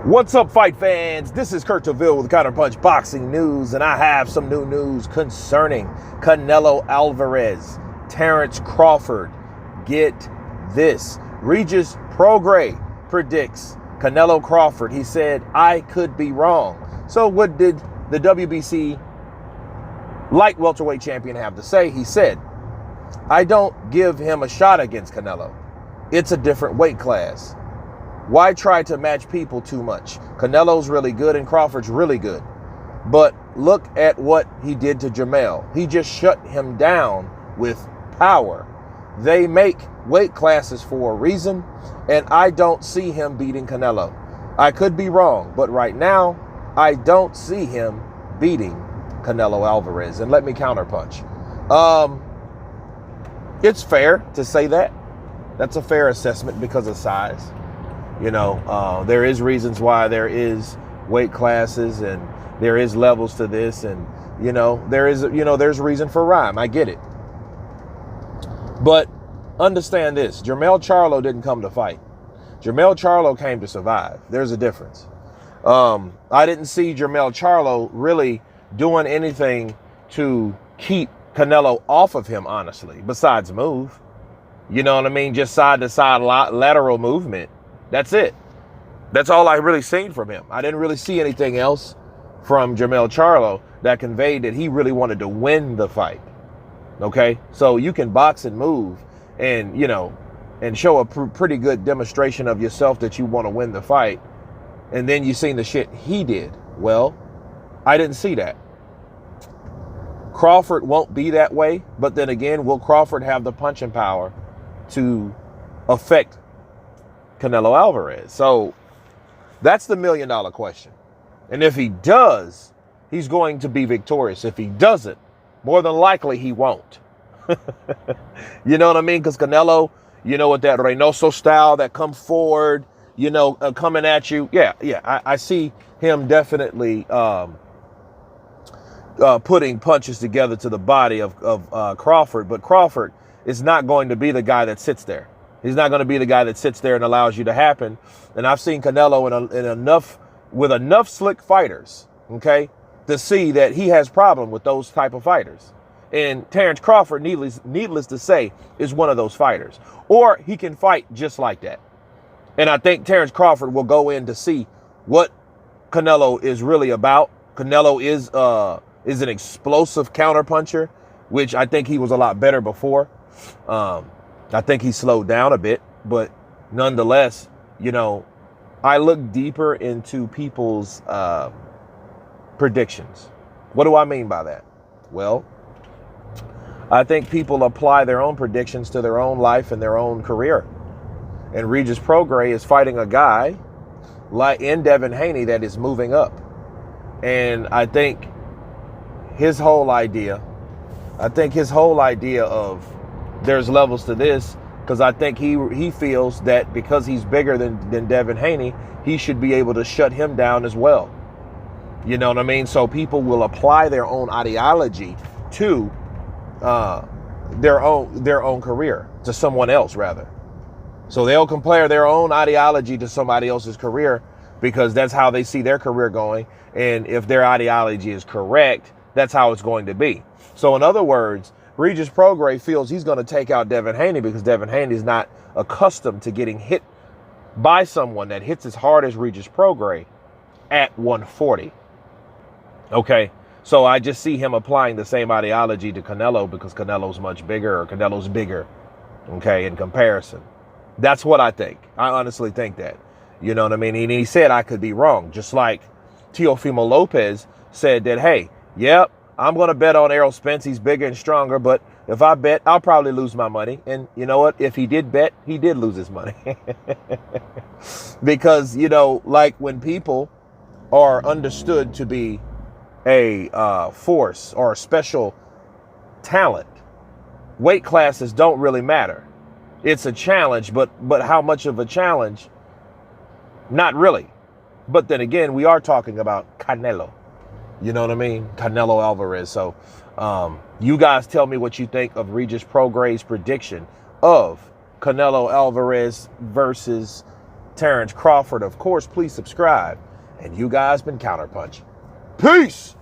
What's up, fight fans? This is Kurt Taville with Counterpunch Boxing News, and I have some new news concerning Canelo Alverez, Terence Crawford. Get this. Regis Prograis predicts Canelo Crawford. He said, I could be wrong. So what did the WBC light welterweight champion have to say? He said, I don't give him a shot against Canelo. It's a different weight class. Why try to match people too much? Canelo's really good and Crawford's really good. But look at what he did to Jamel. He just shut him down with power. They make weight classes for a reason, and I don't see him beating Canelo. I could be wrong, but right now, I don't see him beating Canelo Alverez. And let me counterpunch. It's fair to say that. That's a fair assessment because of size. You know, there is reasons why there is weight classes and there is levels to this, and there's reason for rhyme. I get it. But understand this, Jermell Charlo didn't come to fight. Jermell Charlo came to survive. There's a difference. I didn't see Jermell Charlo really doing anything to keep Canelo off of him, honestly, besides move. You know what I mean? Just side to side lateral movement. That's it. That's all I really seen from him. I didn't really see anything else from Jermell Charlo that conveyed that he really wanted to win the fight. Okay? So you can box and move and, and show a pretty good demonstration of yourself that you want to win the fight. And then you seen the shit he did. Well, I didn't see that. Crawford won't be that way. But then again, will Crawford have the punching power to affect Canelo Alverez? So that's the $1 million question. And if he does, he's going to be victorious. If he doesn't, more than likely he won't. You know what I mean? Because Canelo, with that Reynoso style that come forward, coming at you. Yeah. I see him definitely putting punches together to the body of Crawford. But Crawford is not going to be the guy that sits there. He's not going to be the guy that sits there and allows you to happen. And I've seen Canelo with enough slick fighters, okay, to see that he has problem with those type of fighters. And Terence Crawford, needless to say, is one of those fighters. Or he can fight just like that. And I think Terence Crawford will go in to see what Canelo is really about. Canelo is an explosive counterpuncher, which I think he was a lot better before. I think he slowed down a bit, but nonetheless, I look deeper into people's predictions. What do I mean by that? Well, I think people apply their own predictions to their own life and their own career. And Regis Prograis is fighting a guy like in Devin Haney that is moving up. And I think his whole idea of there's levels to this, because I think he feels that because he's bigger than Devin Haney, he should be able to shut him down as well. You know what I mean? So people will apply their own ideology to their own career, to someone else rather. So they'll compare their own ideology to somebody else's career because that's how they see their career going. And if their ideology is correct, that's how it's going to be. So in other words, Regis Prograis feels he's going to take out Devin Haney because Devin Haney is not accustomed to getting hit by someone that hits as hard as Regis Prograis at 140. Okay, so I just see him applying the same ideology to Canelo because Canelo's much bigger, or Canelo's bigger, okay, in comparison. That's what I think. I honestly think that. You know what I mean? And he said I could be wrong, just like Teofimo Lopez said that, hey, yep, I'm going to bet on Errol Spence. He's bigger and stronger, but if I bet, I'll probably lose my money. And you know what? If he did bet, he did lose his money. Because, like when people are understood to be a force or a special talent, weight classes don't really matter. It's a challenge, but how much of a challenge? Not really. But then again, we are talking about Canelo. You know what I mean? Canelo Alverez. So you guys tell me what you think of Regis Prograis' prediction of Canelo Alverez versus Terence Crawford. Of course, please subscribe. And you guys been Counterpunch. Peace!